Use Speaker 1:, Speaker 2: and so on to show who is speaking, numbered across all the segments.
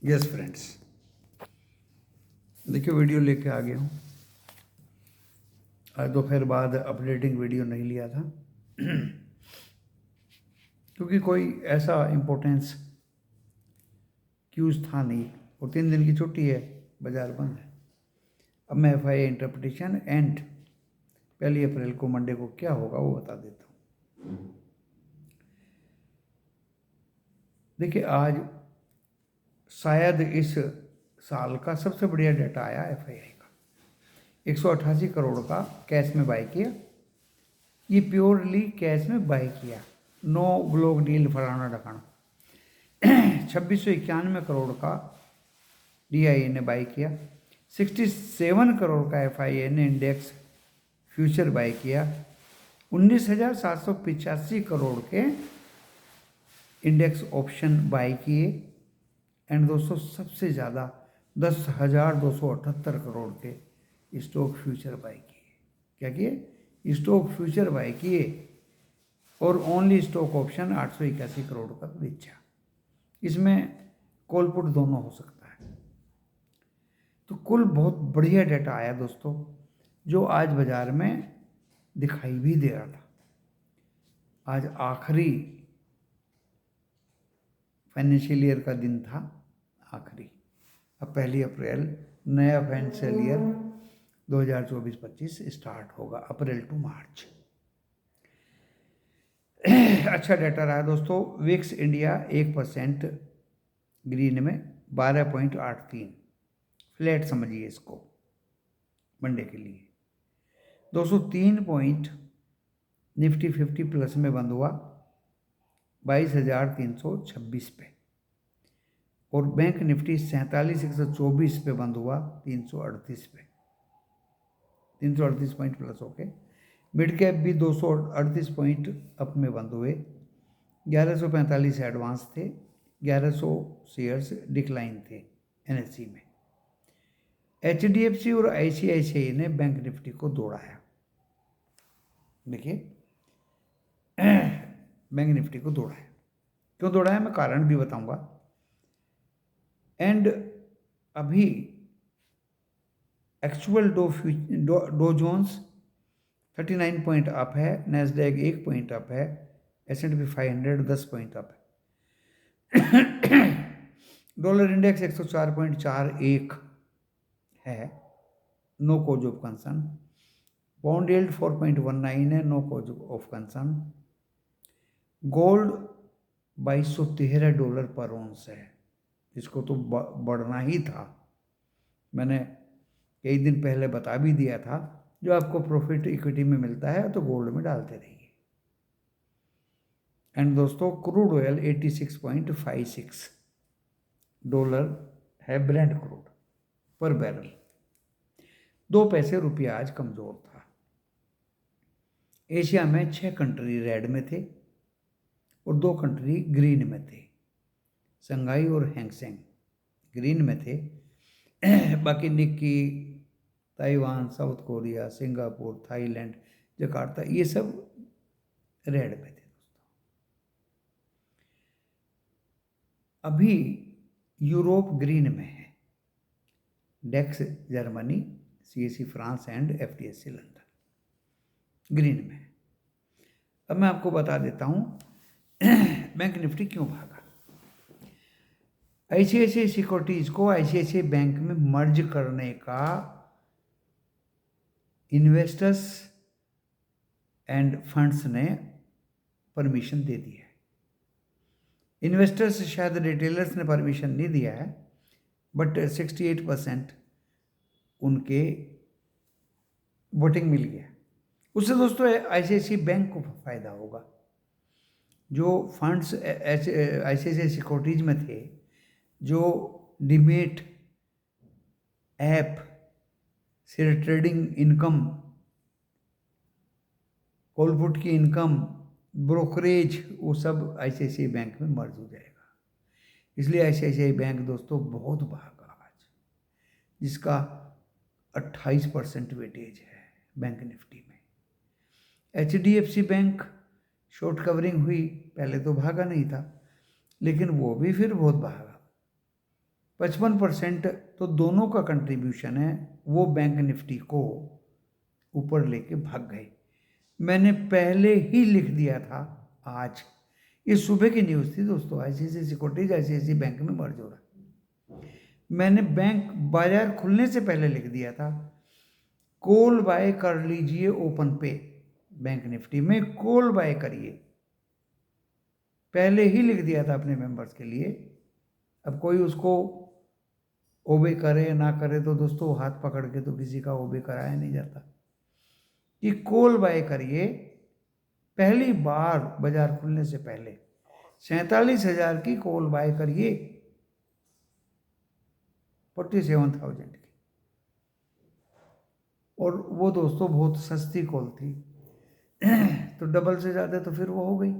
Speaker 1: Yes friends, देखिए video लेके आ गया हूँ। आज दोपहर बाद अपडेटिंग वीडियो नहीं लिया था क्योंकि कोई ऐसा इम्पोर्टेंस क्यूज था नहीं और 3 दिन की छुट्टी है, बाजार बंद है। अब मैं FIA इंटरप्रिटेशन एंड 1 अप्रैल को मंडे को क्या होगा वो बता देता हूँ। देखिए आज शायद इस साल का सबसे बढ़िया डाटा आया FII का। 188 करोड़ का कैश में बाय किया। ये प्योरली कैश में बाय किया, नो ब्लॉक डील फलाना ढकाना। 2691 करोड़ का DIA ने बाय किया। 67 करोड़ का FIA ने इंडेक्स फ्यूचर बाय किया। 19,785 करोड़ के इंडेक्स ऑप्शन बाय किए। एंड दोस्तों सबसे ज़्यादा 10,278 करोड़ के स्टॉक फ्यूचर बाय किए। क्या किए? स्टॉक फ्यूचर बाय किए। और ओनली स्टॉक ऑप्शन 881 करोड़ का बेचा। इसमें कॉल पुट दोनों हो सकता है। तो कुल बहुत बढ़िया डाटा आया दोस्तों, जो आज बाजार में दिखाई भी दे रहा था। आज आखिरी फाइनेंशियल ईयर का दिन था, आखिरी। अब 1 अप्रैल नया फाइनेंशियल ईयर 2024-25 स्टार्ट होगा, अप्रैल टू मार्च। अच्छा डाटा रहा दोस्तों। विक्स इंडिया 1% ग्रीन में 12.83, फ्लैट समझिए इसको मंडे के लिए। 203 पॉइंट निफ्टी 50 प्लस में बंद हुआ 22,326 पे। और बैंक निफ्टी 47,124 पे बंद हुआ 338 पे, 338 पॉइंट प्लस होके। मिड कैप भी 238 पॉइंट अप में बंद हुए। 1145 एडवांस थे, 1100 शेयर्स डिक्लाइन थे NSE में। HDFC और ICICI ने बैंक निफ्टी को दौड़ाया। देखिए बैंक निफ्टी को दौड़ाया। क्यों दौड़ाया मैं कारण भी बताऊंगा। एंड अभी actual Dow Jones 39 point up है, नैस्डैक 1 पॉइंट अप है, S&P 500 10 पॉइंट अप है। डॉलर इंडेक्स 104.41 है, no cause of concern. Bond yield 4.19 है, no cause of concern. Gold $2213 पर ऑन्स है, इसको तो बढ़ना ही था। मैंने कई दिन पहले बता भी दिया था, जो आपको प्रॉफिट इक्विटी में मिलता है तो गोल्ड में डालते रहिए। एंड दोस्तों क्रूड ऑयल 86.56 डॉलर है, ब्रेंट क्रूड पर बैरल। 2 पैसे रुपया आज कमजोर था। एशिया में 6 कंट्री रेड में थे और 2 कंट्री ग्रीन में थे। शंघाई और हैंगसेंग ग्रीन में थे, बाकी Nikki, Taiwan, south Korea, Singapore, Thailand, Jakarta, ये सब रेड में थे दोस्तों। अभी यूरोप ग्रीन में है। DAX Germany, CAC France and FTSE London green में है। अब मैं आपको बता देता हूं बैंक निफ्टी क्यों भागा। ICICI सिक्योरिटीज को ICICI बैंक में मर्ज करने का इन्वेस्टर्स एंड फंड्स ने परमिशन दे दी है। इन्वेस्टर्स शायद रिटेलर्स ने परमिशन नहीं दिया है, बट 68% उनके वोटिंग मिल गया। उससे दोस्तों ICICI बैंक को फायदा होगा। जो फंड्स ICICI सिक्योरिटीज में थे, जो डीमेट ऐप से ट्रेडिंग इनकम, कॉल पुट की इनकम, ब्रोकरेज, वो सब ICICI बैंक में मर्ज हो जाएगा। इसलिए ICICI बैंक दोस्तों बहुत भागा आज, जिसका 28% वेटेज है बैंक निफ्टी में। HDFC बैंक शॉर्ट कवरिंग हुई, पहले तो भागा नहीं था, लेकिन वो भी फिर बहुत भागा। 55% तो दोनों का कंट्रीब्यूशन है, वो बैंक निफ्टी को ऊपर लेके भाग गए। मैंने पहले ही लिख दिया था आज, ये सुबह की न्यूज़ थी दोस्तों, आईसीआईसीआई सिक्योरिटीज आईसीआईसीआई बैंक में मर्ज हो रहा है। मैंने बैंक बाजार खुलने से पहले लिख दिया था, कॉल बाय कर लीजिए ओपन पे, बैंक निफ्टी में कॉल बाय करिए, पहले ही लिख दिया था अपने मेंबर्स के लिए। अब कोई उसको ओबे करे ना करे तो दोस्तों हाथ पकड़ के तो किसी का ओबे कराया नहीं जाता, कि कॉल बाय करिए पहली बार बाजार खुलने से पहले 47,000 की कॉल बाय करिए, 47,000 की। और वो दोस्तों बहुत सस्ती कॉल थी तो डबल से ज़्यादा तो फिर वो हो गई।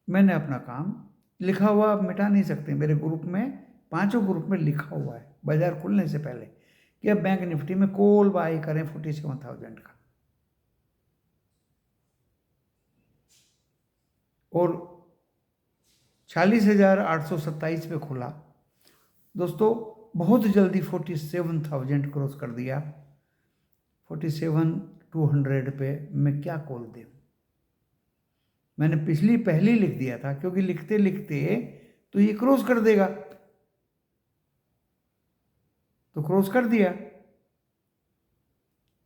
Speaker 1: मैंने अपना काम लिखा हुआ आप मिटा नहीं सकते, मेरे ग्रुप में 5 ग्रुप में लिखा हुआ है बाजार खुलने से पहले कि अब बैंक निफ्टी में कॉल बाय करें 47,000 का। और 46,827 पे खुला दोस्तों, बहुत जल्दी 47,000 क्रॉस कर दिया। 47,200 पे मैं क्या कॉल दूँ, मैंने पहले लिख दिया था, क्योंकि लिखते लिखते तो ये क्रॉस कर देगा, तो क्रॉस कर दिया।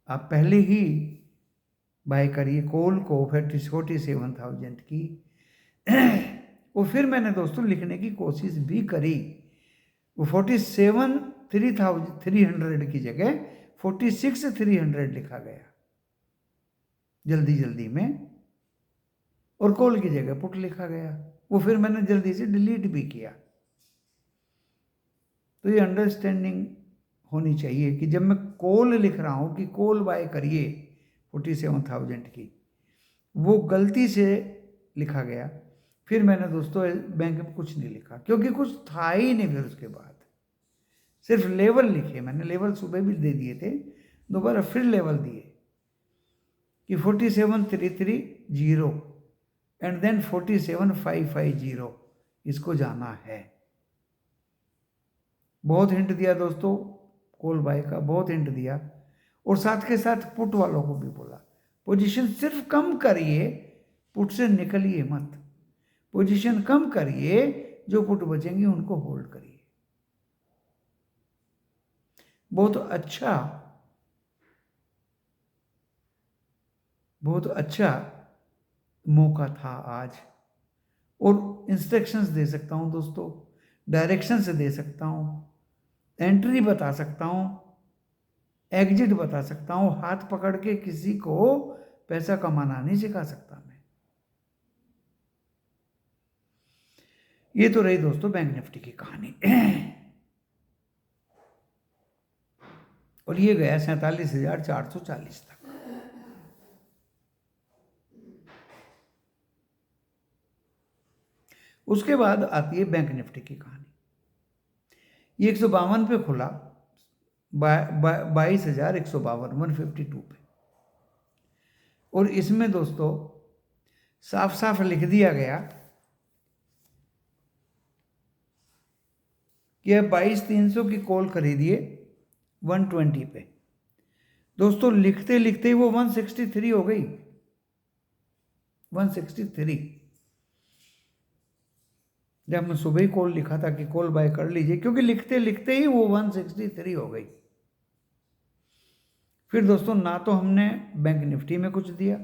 Speaker 1: आप पहले ही बाय करिए कॉल को 47,000 की और फिर मैंने दोस्तों लिखने की कोशिश भी करी, वो 47,300 की जगह 46,300 लिखा गया जल्दी जल्दी में, और कॉल की जगह पुट लिखा गया, वो फिर मैंने जल्दी से डिलीट भी किया। तो ये अंडरस्टैंडिंग होनी चाहिए कि जब मैं कॉल लिख रहा हूँ कि कॉल बाय करिए 47,000 की, वो गलती से लिखा गया। फिर मैंने दोस्तों बैंक में कुछ नहीं लिखा, क्योंकि कुछ था ही नहीं। फिर उसके बाद सिर्फ लेवल लिखे मैंने, लेवल सुबह भी दे दिए थे, दोबारा फिर लेवल दिए कि 47,330 एंड देन 47,550 इसको जाना है। बहुत हिंट दिया दोस्तों कॉल बाय का, बहुत हिंट दिया, और साथ के साथ पुट वालों को भी बोला पोजीशन सिर्फ कम करिए, पुट से निकलिए मत, पोजीशन कम करिए, जो पुट बचेंगे उनको होल्ड करिए। बहुत अच्छा मौका था आज, और इंस्ट्रक्शंस दे सकता हूं दोस्तों, डायरेक्शंस दे सकता हूं, एंट्री बता सकता हूं, एग्जिट बता सकता हूं। हाथ पकड़ के किसी को पैसा कमाना नहीं सिखा सकता मैं। ये तो रही दोस्तों बैंक निफ्टी की कहानी और ये गया 47,440 तक। उसके बाद आती है बैंक निफ्टी की कहानी। ये 152 पे खुला, 22,152 152 पे, और इसमें दोस्तों साफ साफ लिख दिया गया कि अब 22,300 की कॉल खरीदिए 120 पे। दोस्तों लिखते लिखते ही वो 163 हो गई, 163। जब मैं सुबह ही कॉल लिखा था कि कॉल बाय कर लीजिए, क्योंकि लिखते लिखते ही वो 163 हो गई। फिर दोस्तों ना तो हमने बैंक निफ्टी में कुछ दिया,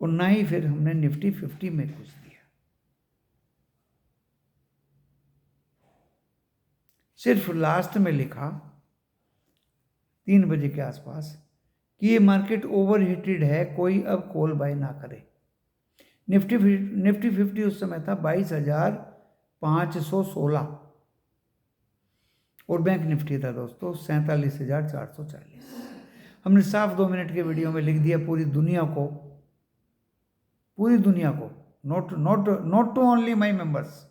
Speaker 1: और ना ही फिर हमने निफ्टी 50 में कुछ दिया। सिर्फ लास्ट में लिखा 3 बजे के आसपास कि ये मार्केट ओवर हीटेड है, कोई अब कॉल बाय ना करे। निफ्टी 50 उस समय था 22,516, और बैंक निफ्टी था दोस्तों 47,440। हमने साफ 2 मिनट के वीडियो में लिख दिया पूरी दुनिया को, not to only my members,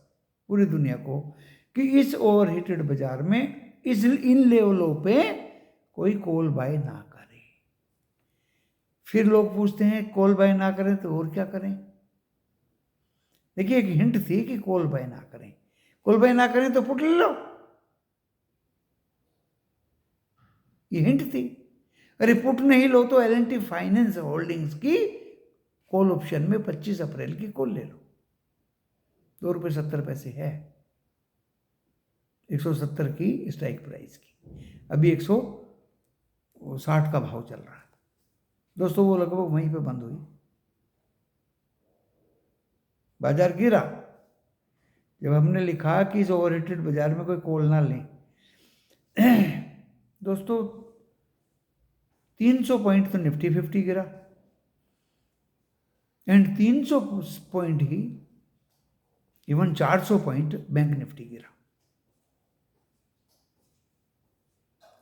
Speaker 1: पूरी दुनिया को, कि इस ओवरहीटेड बाजार में इन लेवलों पे कोई कॉल बाय ना करे। फिर लोग पूछते हैं कॉल बाय ना करें तो और क्या करें। देखिए एक हिंट थी कि कॉल बाय ना करें, कॉल बाय ना करें तो पुट ले लो, ये हिंट थी। अरे पुट नहीं लो तो L&T फाइनेंस होल्डिंग्स की कॉल ऑप्शन में 25 अप्रैल की कॉल ले लो, ₹2.70 है, 170 की स्ट्राइक प्राइस की, अभी 160 का भाव चल रहा है दोस्तों, वो लगभग वहीं पे बंद हुई, बाजार गिरा। जब हमने लिखा कि इस ओवरहीटेड बाजार में कोई कॉल ना लें दोस्तों, 300 पॉइंट तो निफ्टी 50 गिरा, and 300 point he even 400 point bank Nifty गिरा।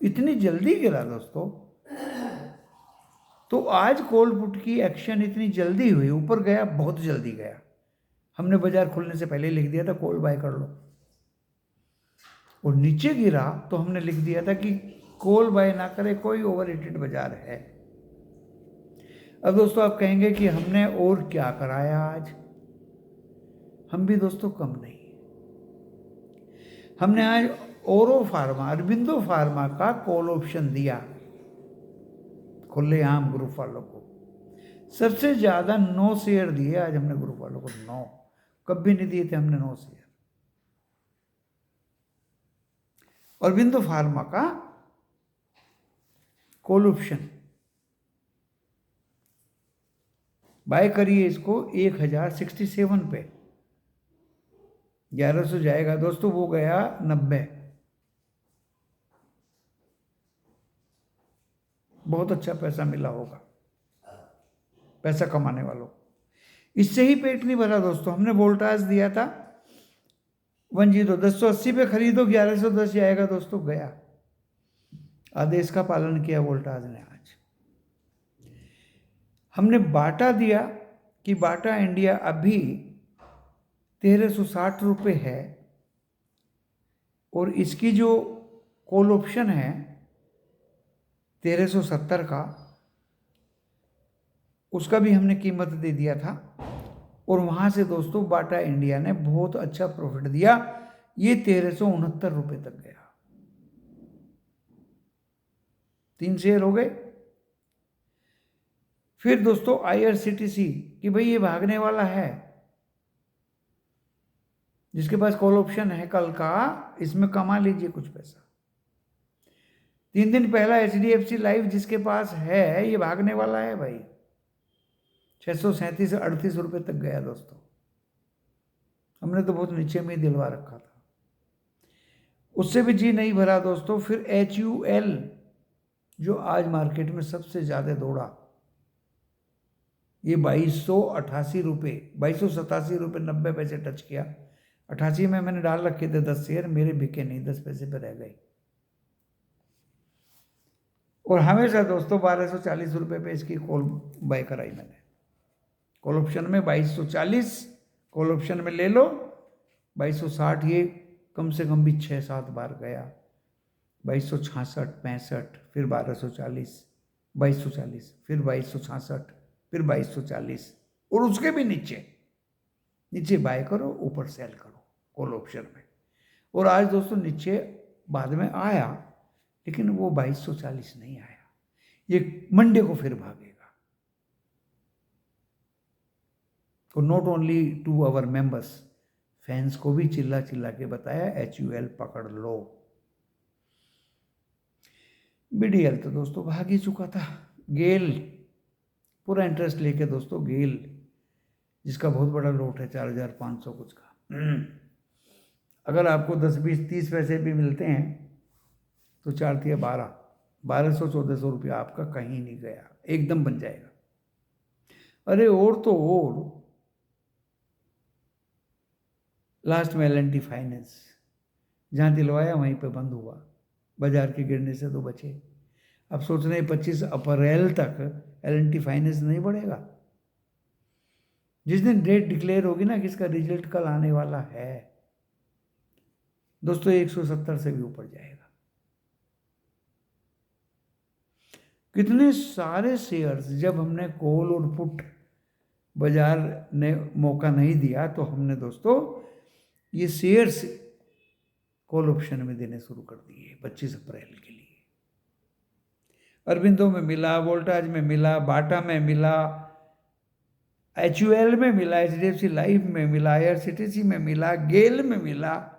Speaker 1: इतनी जल्दी गिरा दोस्तों, तो आज कॉल पुट की एक्शन इतनी जल्दी हुई, ऊपर गया, बहुत जल्दी गया। हमने बाजार खुलने से पहले लिख दिया था कॉल बाय कर लो, और नीचे गिरा तो हमने लिख दिया था कि कॉल बाय ना करे, कोई ओवरहीटेड बाजार है। अब दोस्तों आप कहेंगे कि हमने और क्या कराया आज, हम भी दोस्तों कम नहीं, हमने आज औरो फार्मा, अरबिंदो फार्मा का कॉल ऑप्शन दिया खुलेआम ग्रुप वालों को, सबसे ज्यादा 9 शेयर दिए आज हमने ग्रुप वालों को, 9, कभी नहीं दिए थे हमने 9 शेयर। अरबिंदो फार्मा का कॉल ऑप्शन बाय करिए इसको 1067 पे, 1100 जाएगा दोस्तों, वो गया 90, बहुत अच्छा पैसा मिला होगा पैसा कमाने वालों को। इससे ही पेट नहीं भरा दोस्तों, हमने वोल्टाज दिया था 10 पे खरीदो, 1110 जाएगा दोस्तों, गया। आदेश का पालन किया वोल्टाज ने। आज हमने बाटा दिया कि बाटा इंडिया अभी 1360 रुपये है, और इसकी जो कॉल ऑप्शन है 1370 का, उसका भी हमने कीमत दे दिया था, और वहां से दोस्तों बाटा इंडिया ने बहुत अच्छा प्रॉफिट दिया, ये 1369 रुपये तक गया। 3 शेयर हो गए। फिर दोस्तों IRCTC कि भाई ये भागने वाला है, जिसके पास कॉल ऑप्शन है कल का, इसमें कमा लीजिए कुछ पैसा। 3 दिन पहला HDFC लाइफ जिसके पास है, ये भागने वाला है भाई, 637 से 38 रुपये तक गया दोस्तों, हमने तो बहुत नीचे में ही दिलवा रखा था, उससे भी जी नहीं भरा दोस्तों। फिर HUL जो आज मार्केट में सबसे ज्यादा दौड़ा, ये 2288 रुपये, 2287 रुपये 90 पैसे टच किया। 88 में मैंने डाल रखे थे 10 शेयर, मेरे बिके नहीं, 10 पैसे पे रह गए। और हमेशा दोस्तों 1240 रुपये पे इसकी कॉल बाय कराई मैंने, कॉल ऑप्शन में 2240 कॉल ऑप्शन में ले लो, 2260 ये कम से कम भी 6-7 बार गया, 2266, 65, फिर 1240, 2240, फिर 2266, फिर 2240, और उसके भी नीचे बाय करो, ऊपर सेल करो कॉल ऑप्शन में। और आज दोस्तों नीचे बाद में आया, लेकिन वो 2240 नहीं आया, ये मंडे को फिर भागेगा। तो not only to our members, fans को भी चिल्ला के बताया HUL पकड़ लो। BDL तो दोस्तों भाग ही चुका था। गेल पूरा इंटरेस्ट लेके दोस्तों, गेल जिसका बहुत बड़ा लोट है 4500 कुछ का, अगर आपको 10, 20, 30 पैसे भी मिलते हैं तो 4 या 1200-1400 रुपया आपका कहीं नहीं गया, एकदम बन जाएगा। अरे और तो और लास्ट में L&T फाइनेंस, जहाँ दिलवाया वहीं पे बंद हुआ, बाजार के गिरने से तो बचे। अब सोच रहे 25 अप्रैल तक L&T फाइनेंस नहीं बढ़ेगा। जिस दिन डेट डिक्लेयर होगी ना कि इसका रिजल्ट कल आने वाला है दोस्तों, 170 से भी ऊपर जाएगा। कितने सारे शेयर्स, जब हमने कॉल और पुट बाजार ने मौका नहीं दिया तो हमने दोस्तों ये शेयर्स कॉल ऑप्शन में देने शुरू कर दिए 25 अप्रैल के लिए। अरबिंदो में मिला, वोल्टाज में मिला, बाटा में मिला, HUL में मिला, HDFC लाइफ में मिला, IRCTC में मिला, गेल में मिला।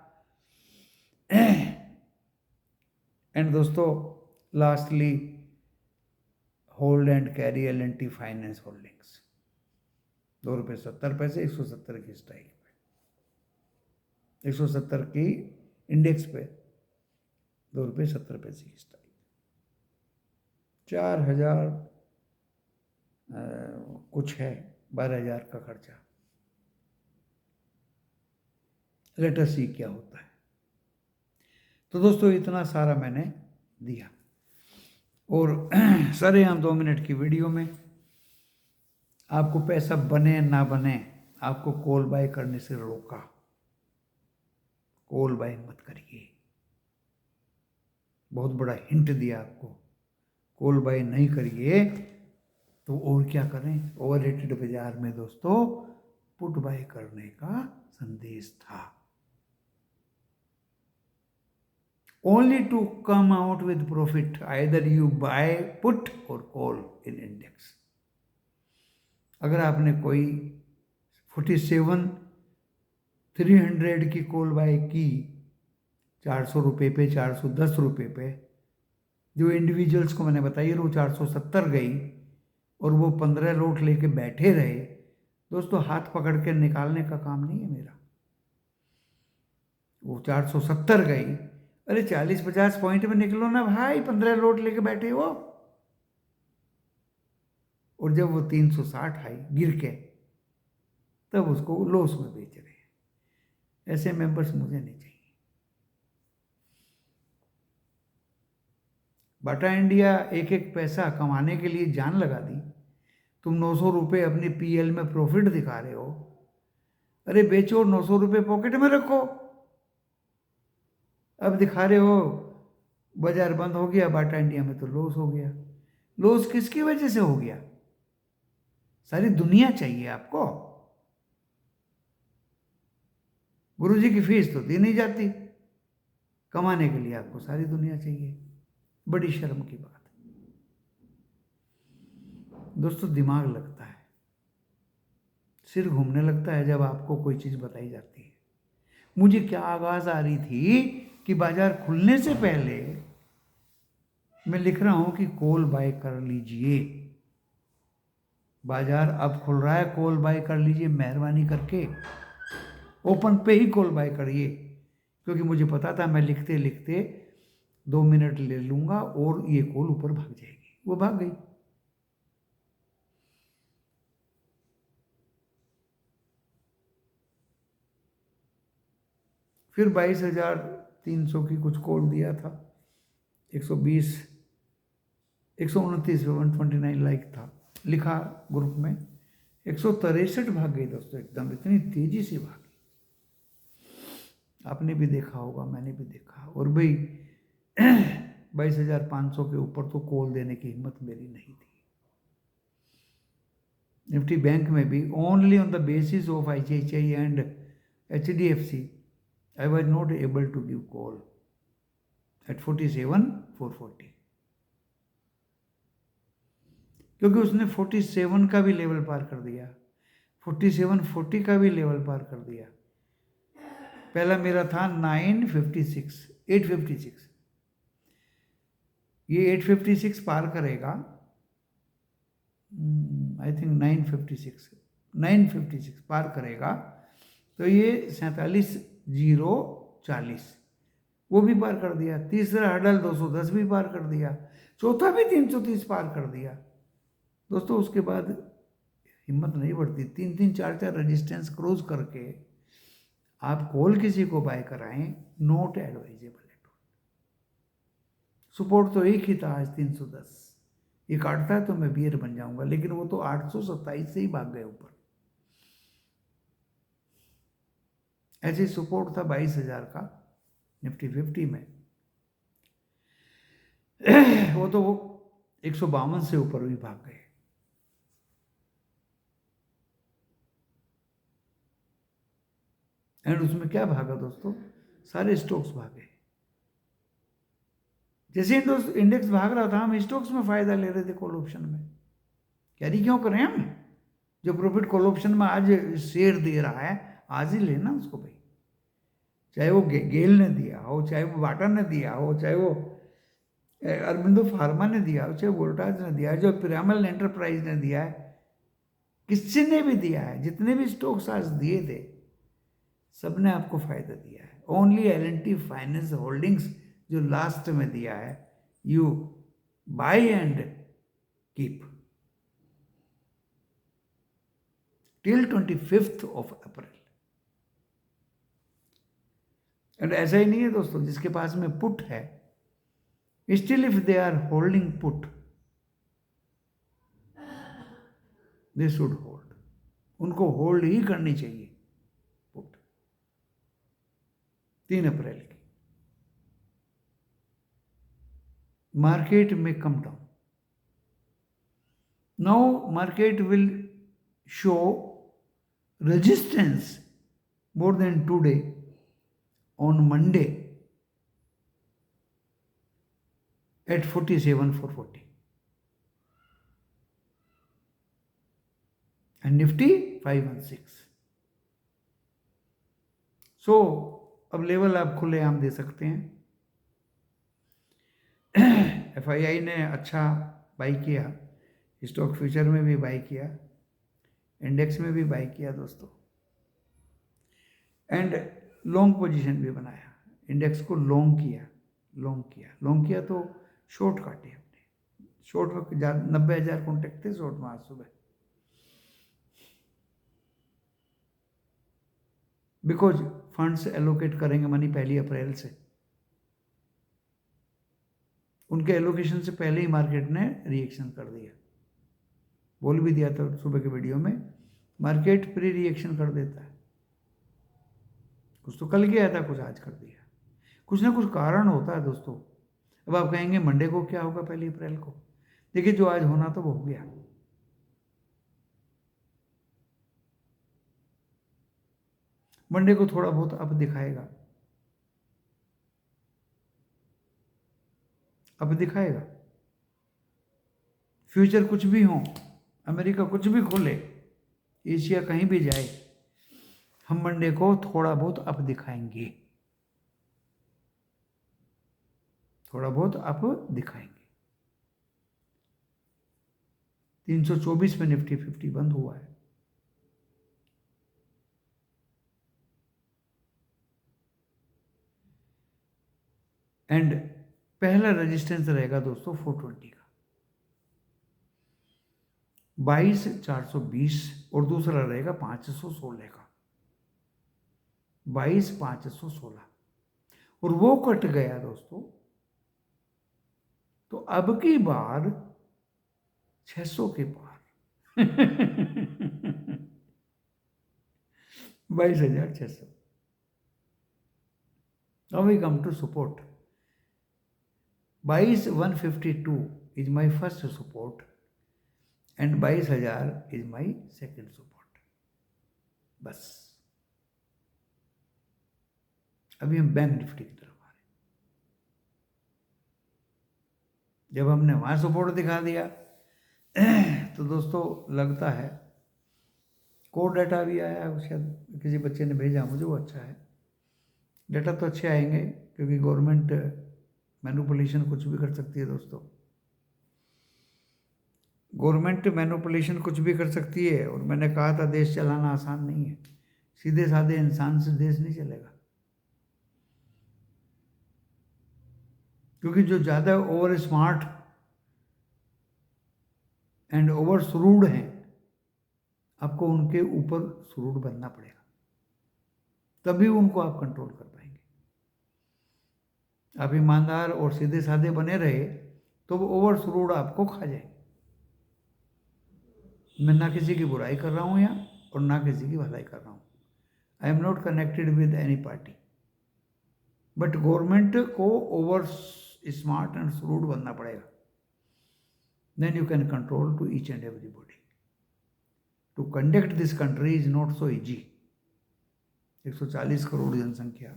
Speaker 1: एंड दोस्तों lastly hold and carry L&T finance holdings ₹2.70 170 की स्ट्राइक पे, 170 की इंडेक्स पे ₹2.70 की स्ट्राइक, 4,000 कुछ है, 12,000 का खर्चा। लेट अस सी क्या होता है। तो दोस्तों इतना सारा मैंने दिया और सरेआम 2 मिनट की वीडियो में आपको पैसा बने ना बने, आपको कॉल बाय करने से रोका। कॉल बाय मत करिए, बहुत बड़ा हिंट दिया आपको। कॉल बाय नहीं करिए तो और क्या करें। ओवररेटेड बाजार में दोस्तों पुट बाय करने का संदेश था। Only to come out with profit, either you buy put or call in index। अगर आपने कोई 47,300 की कॉल बाय की 400 रुपये पे, 410 रुपये पे, जो इंडिविजुअल्स को मैंने बताई वो 470 गई और वो 15 लोट लेके बैठे रहे। दोस्तों हाथ पकड़ के निकालने का काम नहीं है मेरा। वो 470 गई, अरे 40-50 पॉइंट में निकलो ना भाई, 15 लोट लेके बैठे हो। और जब वो 360 आई गिर के, तब उसको लॉस में बेच रहे हैं। ऐसे मेंबर्स मुझे नहीं चाहिए। बाटा इंडिया एक एक पैसा कमाने के लिए जान लगा दी। तुम 900 रुपये अपनी PL में प्रॉफिट दिखा रहे हो, अरे बेचो, 900 रुपये पॉकेट में रखो। अब दिखा रहे हो बाजार बंद हो गया, बाटा इंडिया में तो लॉस हो गया। लॉस किसकी वजह से हो गया? सारी दुनिया चाहिए आपको। गुरुजी की फीस तो दी नहीं जाती, कमाने के लिए आपको सारी दुनिया चाहिए। बड़ी शर्म की बात है दोस्तों। दिमाग लगता है, सिर घूमने लगता है जब आपको कोई चीज बताई जाती है। मुझे क्या आवाज आ रही थी कि बाजार खुलने से पहले मैं लिख रहा हूं कि कॉल बाय कर लीजिए। बाजार अब खुल रहा है, कॉल बाय कर लीजिए, मेहरबानी करके ओपन पे ही कॉल बाय करिए। क्योंकि मुझे पता था मैं लिखते लिखते 2 मिनट ले लूंगा और ये कॉल ऊपर भाग जाएगी। वो भाग गई। फिर 22,300 की कुछ कॉल दिया था, 120 129 129 लाइक था, लिखा ग्रुप में। 163 भाग गई दोस्तों, एकदम इतनी तेजी से भागी। आपने भी देखा होगा, मैंने भी देखा। और भाई 22,500 के ऊपर तो कॉल देने की हिम्मत मेरी नहीं थी। निफ्टी बैंक में भी only on the basis of ICICI and HDFC I was not able to give call at 47,440, क्योंकि उसने 47 का भी लेवल पार कर दिया, 4740 का भी लेवल पार कर दिया। पहला मेरा था 856, ये 856 पार करेगा। आई थिंक 956 पार करेगा तो ये 47,040 वो भी पार कर दिया। तीसरा हडल 210 भी पार कर दिया, चौथा भी 330 पार कर दिया। दोस्तों उसके बाद हिम्मत नहीं बढ़ती, 3-3 4-4 रेजिस्टेंस क्रॉस करके आप कॉल किसी को बाय कराएं, not advisable at all. Support तो एक ही था आज 310, ये काटता है तो मैं बियर बन जाऊंगा, लेकिन वो तो 827 से ही भाग गए ऊपर। ऐसे सपोर्ट था 22,000 का निफ्टी 50 में, वो तो 152 से ऊपर भी भाग गए। एंड उसमें क्या भागा दोस्तों? सारे स्टॉक्स भागे। जैसे इंडेक्स भाग रहा था, हम स्टॉक्स में फायदा ले रहे थे कॉल ऑप्शन में। कैरी क्यों करें हम? जो प्रॉफिट कॉल ऑप्शन में आज शेयर दे रहा है, आज ही लेना उसको भाई। चाहे वो गेल ने दिया हो, चाहे वो बाटा ने दिया हो, चाहे वो अरबिंदो फार्मा ने दिया हो, चाहे वोल्टाज ने दिया है, जो पिरामल एंटरप्राइज ने दिया है, किसी ने भी दिया है, जितने भी स्टॉक्स आज दिए थे सबने आपको फायदा दिया है। ओनली L&T फाइनेंस होल्डिंग्स जो लास्ट में दिया है, you buy and keep till 25th of April। And ऐसा ही नहीं है दोस्तों, जिसके पास में पुट है, still if they are holding put, they should hold, उनको होल्ड ही करनी चाहिए पुट 3 अप्रैल की। मार्केट में come down, now market will show resistance more than today on Monday at 47,440 and Nifty 516। सो अब लेवल आप खुले आम दे सकते हैं। FII ने अच्छा बाई किया, स्टॉक फ्यूचर में भी बाई किया, इंडेक्स में भी बाई किया दोस्तों, एंड लॉन्ग पोजीशन भी बनाया, इंडेक्स को लॉन्ग किया तो शॉर्ट काटे हमने। शॉर्ट में 90,000 कॉन्टेक्ट थे शॉर्ट में आज सुबह, बिकॉज फंड्स एलोकेट करेंगे मनी 1 अप्रैल से। उनके एलोकेशन से पहले ही मार्केट ने रिएक्शन कर दिया। बोल भी दिया था सुबह के वीडियो में, मार्केट प्री रिएक्शन कर देता है। कुछ तो कल किया था, कुछ आज कर दिया, कुछ ना कुछ कारण होता है दोस्तों। अब आप कहेंगे मंडे को क्या होगा 1 अप्रैल को? देखिए, जो आज होना था वो हो गया। मंडे को थोड़ा बहुत अप दिखाएगा, फ्यूचर कुछ भी हो, अमेरिका कुछ भी खोले, एशिया कहीं भी जाए, हम मंडे को थोड़ा बहुत अप दिखाएंगे, 324 में निफ्टी 50 बंद हुआ है। एंड पहला रेजिस्टेंस रहेगा दोस्तों 420 का, 22,420, और दूसरा रहेगा 516 का, 22,516, और वो कट गया दोस्तों तो अब की बार 600 के पार 22,600। Now we come to support. 22,152 is my first support and 22,000 is my second support। बस अभी हम बैंक निफ्टी की तरफ आ रहे हैं। जब हमने वहां सपोर्ट दिखा दिया तो दोस्तों लगता है कोर डाटा भी आया, शायद किसी बच्चे ने भेजा मुझे, वो अच्छा है। डाटा तो अच्छे आएंगे क्योंकि गवर्नमेंट मैनिपुलेशन कुछ भी कर सकती है दोस्तों, गवर्नमेंट मैनिपुलेशन कुछ भी कर सकती है। और मैंने कहा था देश चलाना आसान नहीं है, सीधे साधे इंसान से देश नहीं चलेगा, क्योंकि जो ज़्यादा over smart and over shrewd हैं, आपको उनके ऊपर श्रूड बनना पड़ेगा, तभी उनको आप कंट्रोल कर पाएंगे। आप ईमानदार और सीधे साधे बने रहे तो वो ओवर श्रूड आपको खा जाएंगे। मैं ना किसी की बुराई कर रहा हूँ यहाँ और ना किसी की भलाई कर रहा हूँ। I am not connected with any party, but government को ओवर स्मार्ट एंड श्रूड बनना पड़ेगा, then you can control to each and everybody. To conduct this country is not so easy। 140 crore जनसंख्या,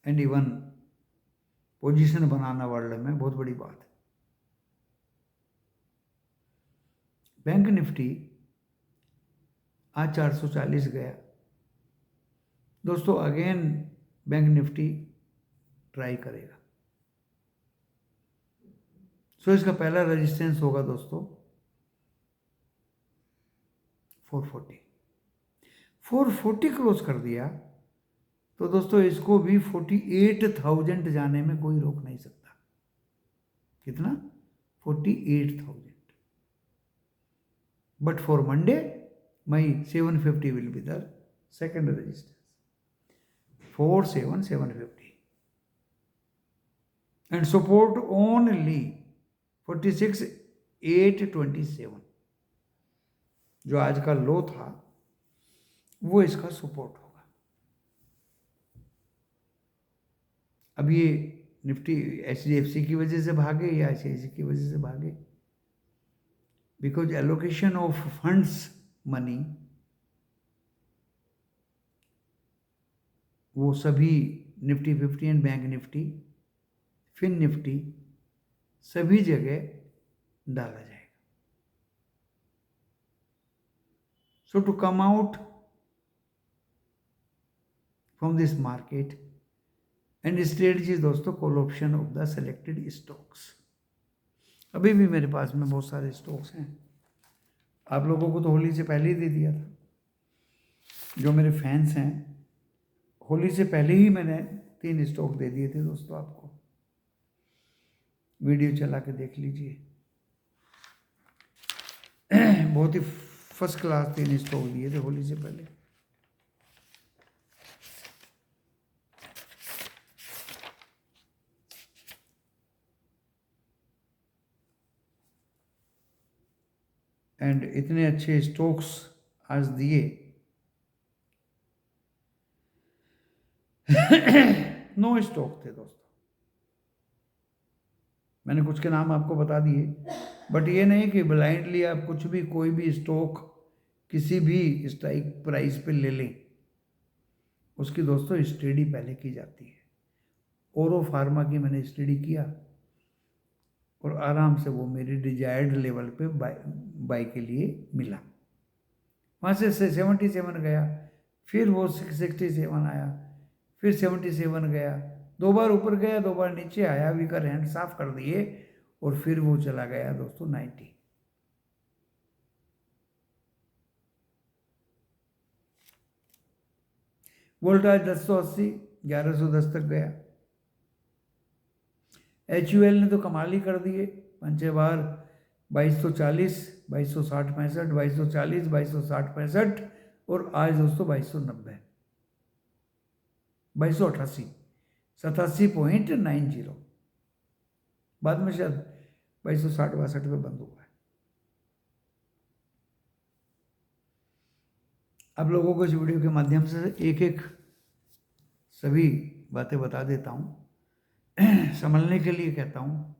Speaker 1: and even position banana world में बहुत बड़ी बात है। Bank Nifty आज 440 गया दोस्तों। अगेन बैंक निफ्टी ट्राई करेगा। सो इसका पहला रेजिस्टेंस होगा दोस्तों 440। 440 क्रॉस कर दिया तो दोस्तों इसको भी 48,000 जाने में कोई रोक नहीं सकता। कितना? 48,000। But for Monday may 750 will be the second resistance, 47,750 and support only 46,827। जो आज का लो था वो इसका सपोर्ट होगा। अब ये निफ्टी HDFC की वजह से भागे या ICICI की वजह से भागे? Because allocation of funds money वो सभी Nifty 50 and bank Nifty, Fin Nifty सभी जगह डाला जाएगा। So to come out from this market and strategy दोस्तों call option of the selected stocks. अभी भी मेरे पास में बहुत सारे स्टॉक्स हैं। आप लोगों को तो होली से पहले ही दे दिया था। जो मेरे फैंस हैं, होली से पहले ही मैंने 3 स्टॉक दे दिए थे दोस्तों आपको। वीडियो चला के देख लीजिए। बहुत ही फर्स्ट क्लास 3 स्टॉक दिए थे होली से पहले। एंड इतने अच्छे स्टॉक्स आज दिए 9 स्टॉक थे दोस्तों। मैंने कुछ के नाम आपको बता दिए, बट ये नहीं कि ब्लाइंडली आप कुछ भी कोई भी स्टॉक किसी भी स्ट्राइक प्राइस पे ले लें। उसकी दोस्तों स्टडी पहले की जाती है। ओरो फार्मा की मैंने स्टडी किया और आराम से वो मेरी डिजायर्ड लेवल पे बाय के लिए मिला। वहाँ से 77 गया, फिर वो 67 आया, फिर 77 गया, 2 बार ऊपर गया, 2 बार नीचे आया, वीकर हैंड साफ कर दिए और फिर वो चला गया दोस्तों 90। वोल्टाज 1080 1110 तक गया। HUL ने तो कमाल ही कर दिए, 5 बार 2240, 2260 65, 2240, 2260 65 और आज दोस्तों 2290, 2288, 87.90। बाद में शायद 2260 62 पे बंद हुआ है। आप लोगों को इस वीडियो के माध्यम से एक एक सभी बातें बता देता हूँ, समझने के लिए कहता हूँ।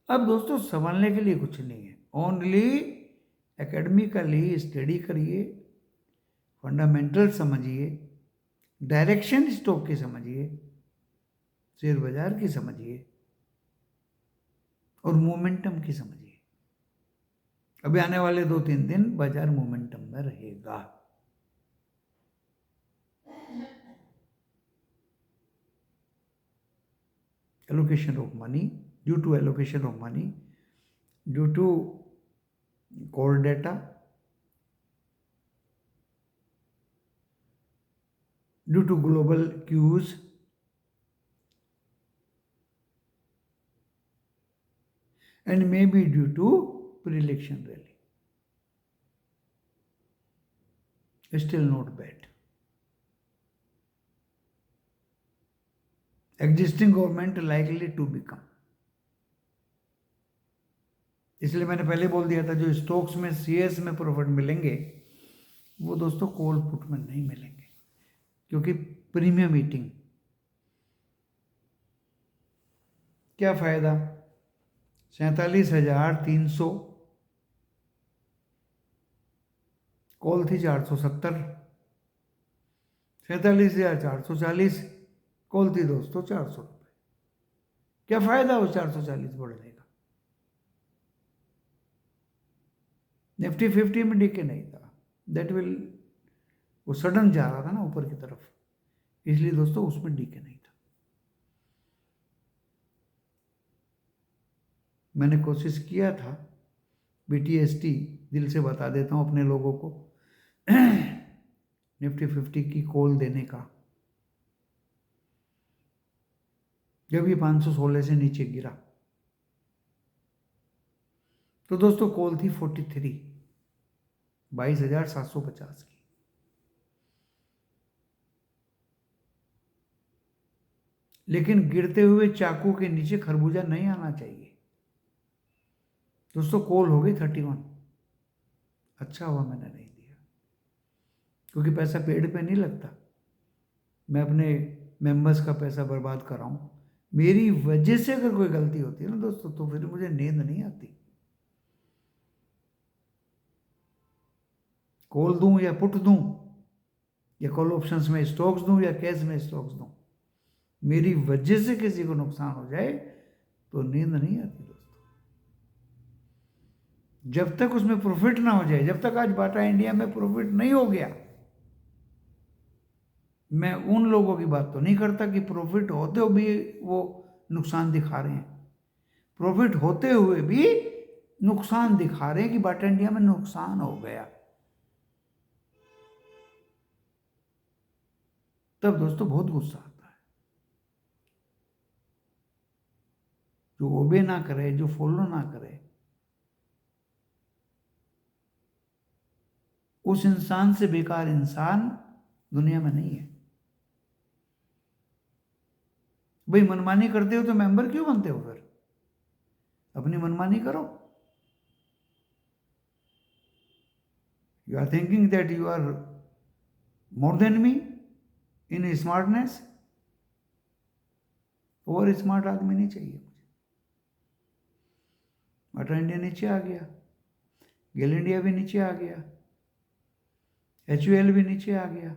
Speaker 1: अब दोस्तों समझने के लिए कुछ नहीं है, ओनली एकेडमिकली स्टडी करिए, फंडामेंटल समझिए, डायरेक्शन स्टॉक की समझिए, शेयर बाजार की समझिए और मोमेंटम की समझिए। अभी आने वाले 2-3 दिन बाजार मोमेंटम में रहेगा। Allocation of money, due to allocation of money, due to core data, due to global cues, and may be due to pre-election rally. Still not bad. Existing government likely to become. इसलिए मैंने पहले बोल दिया था जो stocks में CS में profit मिलेंगे वो दोस्तों कॉल पुट में नहीं मिलेंगे, क्योंकि प्रीमियम ईटिंग। क्या फायदा? 47,300 कॉल थी 470, 47,440 कॉल थी दोस्तों 400 रुपये। क्या फायदा वो 440 बढ़ने का? निफ्टी 50 में डीके नहीं था, दैट विल, वो सडन जा रहा था ना ऊपर की तरफ, इसलिए दोस्तों उसमें डीके नहीं था। मैंने कोशिश किया था, BTST दिल से बता देता हूँ अपने लोगों को, निफ्टी 50 की कॉल देने का, जब ये 516 से नीचे गिरा तो दोस्तों कॉल थी 43, 22,750 की। लेकिन गिरते हुए चाकू के नीचे खरबूजा नहीं आना चाहिए दोस्तों। कॉल हो गई 31। अच्छा हुआ मैंने नहीं दिया, क्योंकि पैसा पेड़ पे नहीं लगता। मैं अपने मेंबर्स का पैसा बर्बाद कर रहा हूँ, मेरी वजह से अगर कोई गलती होती है ना दोस्तों, तो फिर मुझे नींद नहीं आती। कॉल दूं या पुट दूं, या कॉल ऑप्शंस में स्टॉक्स दूं या कैश में स्टॉक्स दूं, मेरी वजह से किसी को नुकसान हो जाए तो नींद नहीं आती दोस्तों। जब तक उसमें प्रॉफिट ना हो जाए, जब तक आज बाटा इंडिया में प्रॉफिट नहीं हो गया, मैं उन लोगों की बात तो नहीं करता कि प्रॉफिट होते हुए भी वो नुकसान दिखा रहे हैं। प्रॉफिट होते हुए भी नुकसान दिखा रहे हैं कि बाटा इंडिया में नुकसान हो गया, तब दोस्तों बहुत गुस्सा आता है। जो ओबे ना करे, जो फॉलो ना करे, उस इंसान से बेकार इंसान दुनिया में नहीं है। भाई मनमानी करते हो तो मेंबर क्यों बनते हो? फिर अपनी मनमानी करो। You are thinking that you are more than me in smartness. Over smart आदमी नहीं चाहिए मुझे। बाटा इंडिया नीचे आ गया, गेल इंडिया भी नीचे आ गया, HUL भी नीचे आ गया,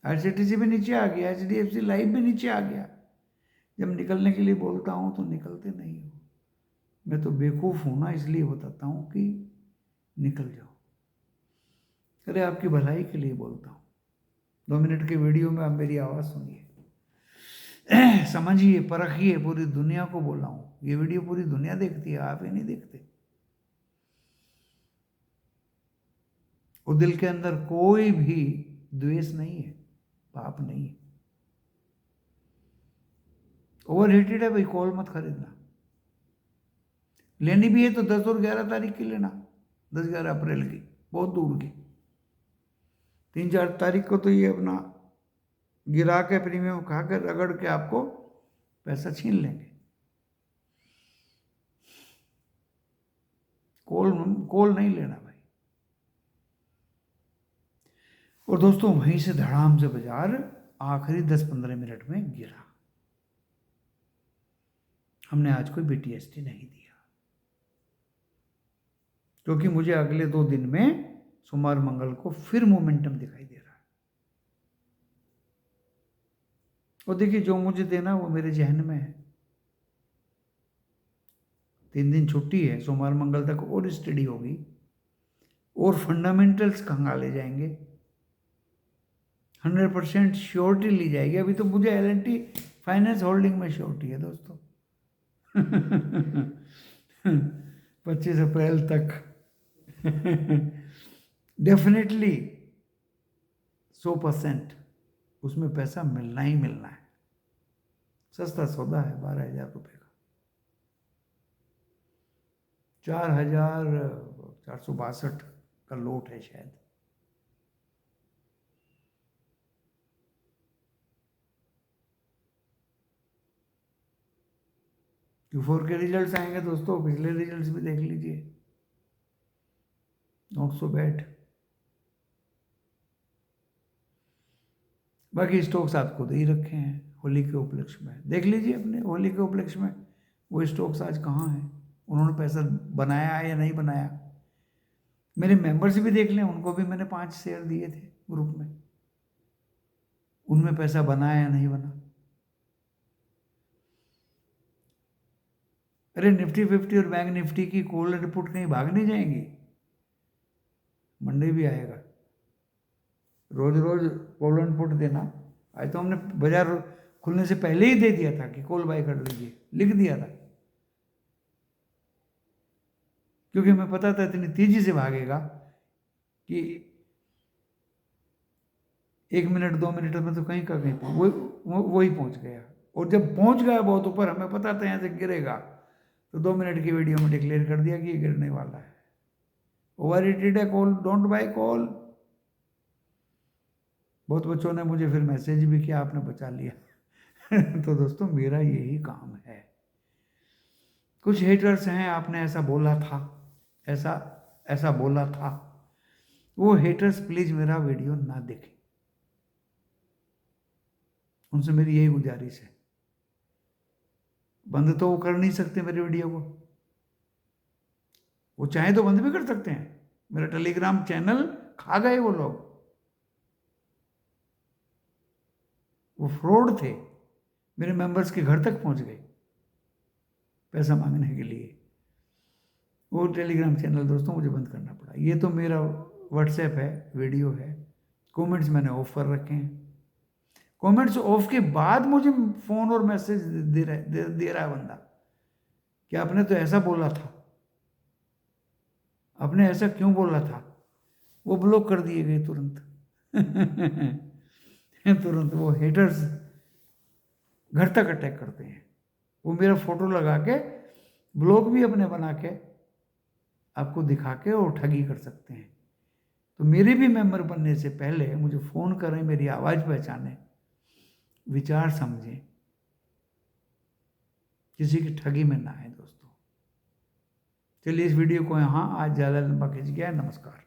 Speaker 1: IRCTC भी नीचे आ गया, HDFC लाइफ भी नीचे आ गया। जब निकलने के लिए बोलता हूँ तो निकलते नहीं हो। मैं तो बेवकूफ़ हूँ ना, इसलिए बताता हूँ कि निकल जाओ। अरे आपकी भलाई के लिए बोलता हूँ। 2 मिनट के वीडियो में आप मेरी आवाज़ सुनिए, समझिए, परखिए। पूरी दुनिया को बोला हूँ, ये वीडियो पूरी दुनिया देखती है, आप ही नहीं देखते। और दिल के अंदर कोई भी द्वेष नहीं है, पाप नहीं है। ओवर हीटेड है भाई, कॉल मत खरीदना। लेनी भी है तो 10 और 11 तारीख की लेना, 10-11 अप्रैल की, बहुत दूर की। 3-4 तारीख को तो ये अपना गिरा के प्रीमियम खाकर रगड़ के आपको पैसा छीन लेंगे। कॉल नहीं लेना भाई। और दोस्तों वहीं से धड़ाम से बाजार आखिरी 10-15 मिनट में गिरा। हमने आज कोई BTST नहीं दिया, क्योंकि मुझे अगले 2 दिन में सोमवार मंगल को फिर मोमेंटम दिखाई दे रहा है। और देखिए, जो मुझे देना वो मेरे जहन में है। 3 दिन छुट्टी है, सोमवार मंगल तक और स्टडी होगी और फंडामेंटल्स खंगाले जाएंगे, 100% श्योरिटी ली जाएगी। अभी तो मुझे L&T फाइनेंस होल्डिंग में श्योरिटी है दोस्तों। 25 अप्रैल तक डेफिनेटली 100% उसमें पैसा मिलना ही मिलना है। सस्ता सौदा है, 12,000 रुपये का, 4,462 का लोट है शायद। Q4 के रिजल्ट्स आएंगे दोस्तों, पिछले रिजल्ट्स भी देख लीजिए, नॉट सो बैड। बाकी स्टॉक्स आपको दे ही रखे हैं होली के उपलक्ष्य में, देख लीजिए अपने होली के उपलक्ष्य में वो स्टॉक्स आज कहाँ हैं, उन्होंने पैसा बनाया है या नहीं बनाया। मेरे मेंबर्स भी देख लें, उनको भी मैंने 5 शेयर दिए थे ग्रुप में, उनमें पैसा बना या नहीं बना। अरे निफ्टी 50 और बैंक निफ्टी की कॉल रिपोर्ट कहीं भाग नहीं जाएंगी, मंडे भी आएगा। रोज रोज कॉल रिपोर्ट देना, आज तो हमने बाजार खुलने से पहले ही दे दिया था कि कॉल बाय कर लीजिए, लिख दिया था, क्योंकि हमें पता था इतनी तेजी से भागेगा कि 1 मिनट 2 मिनट में तो कहीं का कहीं वही पहुंच गया। और जब पहुंच गया बहुत ऊपर, हमें पता था यहाँ से गिरेगा, तो 2 मिनट की वीडियो में डिक्लेयर कर दिया कि ये गिरने वाला है। ओवर इटेड है कॉल, डोंट बाय कॉल। बहुत बच्चों ने मुझे फिर मैसेज भी किया, आपने बचा लिया। तो दोस्तों मेरा यही काम है। कुछ हेटर्स हैं, आपने ऐसा बोला था, ऐसा ऐसा बोला था, वो हेटर्स प्लीज मेरा वीडियो ना देखें, उनसे मेरी यही गुजारिश है। बंद तो वो कर नहीं सकते मेरे वीडियो को, वो चाहे तो बंद भी कर सकते हैं। मेरा टेलीग्राम चैनल खा गए वो लोग, वो फ्रॉड थे, मेरे मेंबर्स के घर तक पहुंच गए पैसा मांगने के लिए। वो टेलीग्राम चैनल दोस्तों मुझे बंद करना पड़ा। ये तो मेरा व्हाट्सएप है, वीडियो है, कमेंट्स मैंने ऑफ कर रखे हैं। कमेंट्स ऑफ के बाद मुझे फोन और मैसेज दे रहा है बंदा कि आपने तो ऐसा बोला था, आपने ऐसा क्यों बोला था। वो ब्लॉक कर दिए गए तुरंत। तुरंत वो हेटर्स घर तक अटैक करते हैं। वो मेरा फोटो लगा के ब्लॉग भी अपने बना के आपको दिखा के और ठगी कर सकते हैं। तो मेरे भी मेंबर बनने से पहले मुझे फ़ोन करें, मेरी आवाज़ पहचानें, विचार समझें, किसी की ठगी में ना आए दोस्तों। चलिए इस वीडियो को यहाँ आज ज़्यादा लंबा खिंच गया है। नमस्कार।